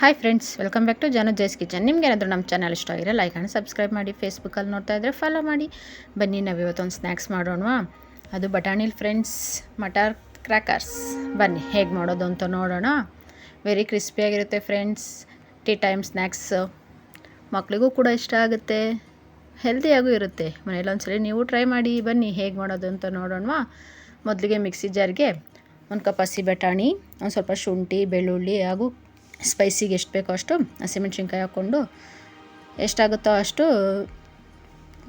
Hi friends, welcome back to Janu ಜೈಸ್ kitchen. ನಿಮ್ಗೇನಾದರೂ ನಮ್ಮ ಚಾನಲ್ ಇಷ್ಟ ಆಗಿರೋ ಲೈಕ್ ಆ್ಯಂಡ್ ಸಬ್ಸ್ಕ್ರೈಬ್ ಮಾಡಿ. ಫೇಸ್ಬುಕ್ಕಲ್ಲಿ ನೋಡ್ತಾ ಇದ್ದರೆ ಫಾಲೋ ಮಾಡಿ. ಬನ್ನಿ, ನಾವು ಇವತ್ತೊಂದು ಸ್ನ್ಯಾಕ್ಸ್ ಮಾಡೋಣವಾ. ಅದು ಬಟಾಣಿಲ್ ಫ್ರೆಂಡ್ಸ್, ಮಟರ್ ಕ್ರ್ಯಾಕರ್ಸ್. ಬನ್ನಿ ಹೇಗೆ ಮಾಡೋದು ಅಂತ ನೋಡೋಣ. ವೆರಿ ಕ್ರಿಸ್ಪಿಯಾಗಿರುತ್ತೆ ಫ್ರೆಂಡ್ಸ್. ಟೀ ಟೈಮ್ ಸ್ನ್ಯಾಕ್ಸ್ ಮಕ್ಕಳಿಗೂ ಕೂಡ ಇಷ್ಟ ಆಗುತ್ತೆ, ಹೆಲ್ದಿಯಾಗೂ ಇರುತ್ತೆ. ಮನೇಲಿ ಒಂದ್ಸರಿ ನೀವು ಟ್ರೈ ಮಾಡಿ. ಬನ್ನಿ ಹೇಗೆ ಮಾಡೋದು ಅಂತ ನೋಡೋಣವಾ. ಮೊದಲಿಗೆ ಮಿಕ್ಸಿ ಜಾರ್ಗೆ 1 ಕಪ್ ಹಸಿ ಬಟಾಣಿ, ಒಂದು ಸ್ವಲ್ಪ ಶುಂಠಿ, ಬೆಳ್ಳುಳ್ಳಿ ಹಾಗೂ ಸ್ಪೈಸಿಗೆ ಎಷ್ಟು ಬೇಕೋ ಅಷ್ಟು ಹಸಿಮೆಣ್ಸಿನ್ಕಾಯಿ ಹಾಕ್ಕೊಂಡು ಎಷ್ಟಾಗುತ್ತೋ ಅಷ್ಟು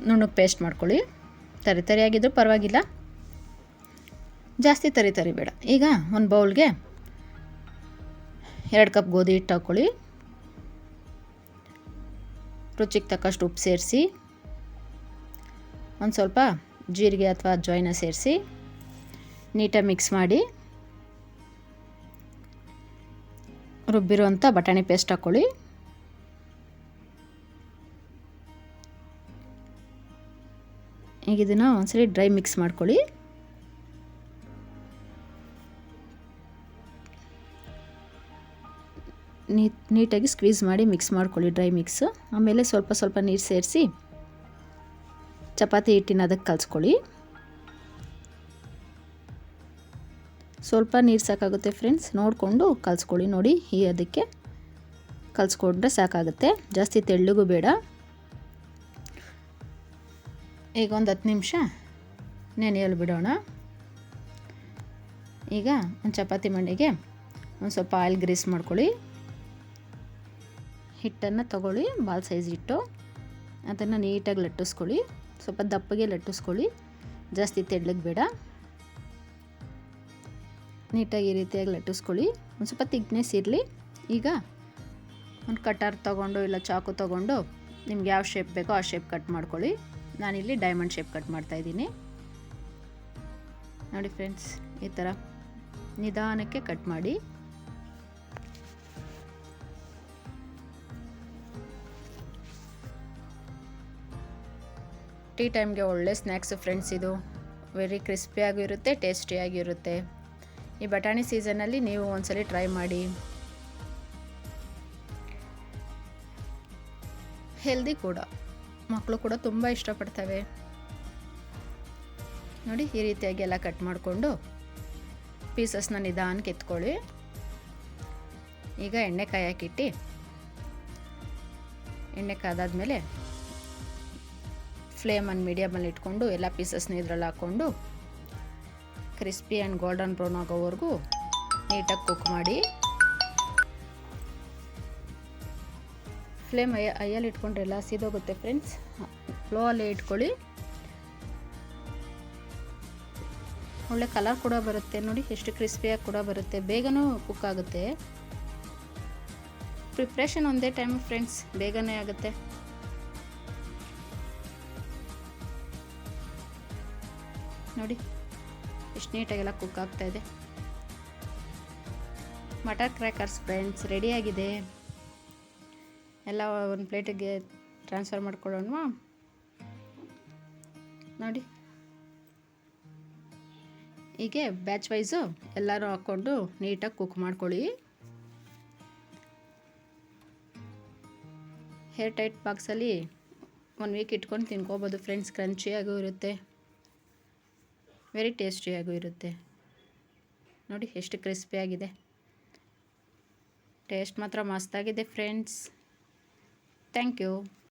ನುಣ್ಣಗೆ ಪೇಸ್ಟ್ ಮಾಡ್ಕೊಳ್ಳಿ. ತರಿಯಾಗಿದ್ದರೂ ಪರವಾಗಿಲ್ಲ, ಜಾಸ್ತಿ ತರಿ ಬೇಡ. ಈಗ ಒಂದು ಬೌಲ್ಗೆ 2 ಕಪ್ ಗೋಧಿ ಹಿಟ್ಟು ಹಾಕ್ಕೊಳ್ಳಿ. ರುಚಿಗೆ ತಕ್ಕಷ್ಟು ಉಪ್ಪು ಸೇರಿಸಿ, ಒಂದು ಸ್ವಲ್ಪ ಜೀರಿಗೆ ಅಥವಾ ಅಜ್ವಾಯಿನ ಸೇರಿಸಿ ನೀಟಾಗಿ ಮಿಕ್ಸ್ ಮಾಡಿ ರುಬ್ಬಿರುವಂಥ ಬಟಾಣಿ ಪೇಸ್ಟ್ ಹಾಕ್ಕೊಳ್ಳಿ. ಈಗ ಇದನ್ನು ಒಂದ್ಸರಿ ಡ್ರೈ ಮಿಕ್ಸ್ ಮಾಡ್ಕೊಳ್ಳಿ. ನೀಟಾಗಿ ಸ್ಕ್ವೀಸ್ ಮಾಡಿ ಮಿಕ್ಸ್ ಮಾಡ್ಕೊಳ್ಳಿ, ಡ್ರೈ ಮಿಕ್ಸ್. ಆಮೇಲೆ ಸ್ವಲ್ಪ ನೀರು ಸೇರಿಸಿ ಚಪಾತಿ ಹಿಟ್ಟಿನ ಅದಕ್ಕೆ ಕಲಿಸ್ಕೊಳ್ಳಿ. ಸ್ವಲ್ಪ ನೀರು ಸಾಕಾಗುತ್ತೆ ಫ್ರೆಂಡ್ಸ್, ನೋಡಿಕೊಂಡು ಕಲಿಸ್ಕೊಳ್ಳಿ. ನೋಡಿ, ಅದಕ್ಕೆ ಕಲಿಸ್ಕೊಂಡ್ರೆ ಸಾಕಾಗುತ್ತೆ, ಜಾಸ್ತಿ ತೆಳ್ಳಗೂ ಬೇಡ. ಈಗ ಒಂದು 10 ನಿಮಿಷ ನೆನೆಯಲು ಬಿಡೋಣ. ಈಗ ಒಂದು ಚಪಾತಿ ಮಣೆಗೆ ಒಂದು ಸ್ವಲ್ಪ ಆಯಿಲ್ ಗ್ರೀಸ್ ಮಾಡ್ಕೊಳ್ಳಿ. ಹಿಟ್ಟನ್ನು ತಗೊಳ್ಳಿ, ಬಾಲ್ ಸೈಜ್ ಹಿಟ್ಟು. ಅದನ್ನು ನೀಟಾಗಿ ಲಟ್ಟಿಸ್ಕೊಳ್ಳಿ. ಸ್ವಲ್ಪ ದಪ್ಪಗೆ ಲಟ್ಟಿಸ್ಕೊಳ್ಳಿ, ಜಾಸ್ತಿ ತೆಳ್ಳಗೆ ಬೇಡ. ನೀಟಾಗಿ ಈ ರೀತಿಯಾಗಿ ಲಟ್ಟಿಸ್ಕೊಳ್ಳಿ. ಒಂದು ಸ್ವಲ್ಪ ತಿಕ್ನೆಸ್ ಇರಲಿ. ಈಗ ಒಂದು ಕಟರ್ ತೊಗೊಂಡು ಇಲ್ಲ ಚಾಕು ತೊಗೊಂಡು ನಿಮ್ಗೆ ಯಾವ ಶೇಪ್ ಬೇಕೋ ಆ ಶೇಪ್ ಕಟ್ ಮಾಡ್ಕೊಳ್ಳಿ. ನಾನಿಲ್ಲಿ ಡೈಮಂಡ್ ಶೇಪ್ ಕಟ್ ಮಾಡ್ತಾಯಿದ್ದೀನಿ. ನೋಡಿ ಫ್ರೆಂಡ್ಸ್, ಈ ಥರ ನಿಧಾನಕ್ಕೆ ಕಟ್ ಮಾಡಿ. ಟೀ ಟೈಮ್ಗೆ ಒಳ್ಳೆ ಸ್ನ್ಯಾಕ್ಸು ಫ್ರೆಂಡ್ಸ್. ಇದು ವೆರಿ ಕ್ರಿಸ್ಪಿಯಾಗಿರುತ್ತೆ, ಟೇಸ್ಟಿಯಾಗಿರುತ್ತೆ. ಈ ಬಟಾಣಿ ಸೀಸನಲ್ಲಿ ನೀವು ಒಂದ್ಸಲಿ ಟ್ರೈ ಮಾಡಿ. ಹೆಲ್ದಿ ಕೂಡ, ಮಕ್ಕಳು ಕೂಡ ತುಂಬ ಇಷ್ಟಪಡ್ತವೆ. ನೋಡಿ, ಈ ರೀತಿಯಾಗಿ ಎಲ್ಲ ಕಟ್ ಮಾಡಿಕೊಂಡು ಪೀಸಸ್ನ ನಿಧಾನಕ್ಕೆ ಎತ್ಕೊಳ್ಳಿ. ಈಗ ಎಣ್ಣೆ ಕಾಯಕ್ಕಿಟ್ಟು, ಎಣ್ಣೆ ಕಾದಾದ್ಮೇಲೆ ಫ್ಲೇಮನ್ನು ಮೀಡಿಯಮಲ್ಲಿ ಇಟ್ಕೊಂಡು ಎಲ್ಲ ಪೀಸಸ್ನ ಇದ್ರಲ್ಲಿ ಹಾಕ್ಕೊಂಡು ಕ್ರಿಸ್ಪಿ ಆ್ಯಂಡ್ ಗೋಲ್ಡನ್ ಬ್ರೌನ್ ಆಗೋವರೆಗೂ ನೀಟಾಗಿ ಕುಕ್ ಮಾಡಿ. ಫ್ಲೇಮ್ ಐಯಲ್ಲಿ ಇಟ್ಕೊಂಡ್ರೆ ಎಲ್ಲ ಸೀದೋಗುತ್ತೆ ಫ್ರೆಂಡ್ಸ್. ಲೋ ಅಲ್ಲೇ ಇಟ್ಕೊಳ್ಳಿ. ಒಳ್ಳೆ ಕಲರ್ ಕೂಡ ಬರುತ್ತೆ. ನೋಡಿ ಎಷ್ಟು ಕ್ರಿಸ್ಪಿಯಾಗಿ ಕೂಡ ಬರುತ್ತೆ, ಬೇಗನೂ ಕುಕ್ ಆಗುತ್ತೆ. ಪ್ರಿಪ್ರೇಷನ್ ಒಂದೇ ಟೈಮ್ ಫ್ರೆಂಡ್ಸ್, ಬೇಗನೆ ಆಗುತ್ತೆ. ನೋಡಿ ಎಷ್ಟು ನೀಟಾಗೆಲ್ಲ ಕುಕ್ ಆಗ್ತಾ ಇದೆ. ಮಟರ್ ಕ್ರ್ಯಾಕರ್ಸ್ ಫ್ರೆಂಡ್ಸ್ ರೆಡಿಯಾಗಿದೆ. ಎಲ್ಲ ಒಂದು ಪ್ಲೇಟಿಗೆ ಟ್ರಾನ್ಸ್ಫರ್ ಮಾಡ್ಕೊಳ್ಳೋಣವಾ. ನೋಡಿ, ಹೀಗೆ ಬ್ಯಾಚ್ ವೈಸು ಎಲ್ಲರೂ ಹಾಕ್ಕೊಂಡು ನೀಟಾಗಿ ಕುಕ್ ಮಾಡ್ಕೊಳ್ಳಿ. ಏರ್ ಟೈಟ್ ಬಾಕ್ಸಲ್ಲಿ 1 ವೀಕ್ ಇಟ್ಕೊಂಡು ತಿನ್ಕೋಬೋದು ಫ್ರೆಂಡ್ಸ್. ಕ್ರಂಚಿಯಾಗೂ ಇರುತ್ತೆ, ವೆರಿ ಟೇಸ್ಟಿಯಾಗೂ ಇರುತ್ತೆ. ನೋಡಿ ಎಷ್ಟು ಕ್ರಿಸ್ಪಿಯಾಗಿದೆ. ಟೇಸ್ಟ್ ಮಾತ್ರ ಮಸ್ತಾಗಿದೆ ಫ್ರೆಂಡ್ಸ್. Thank you.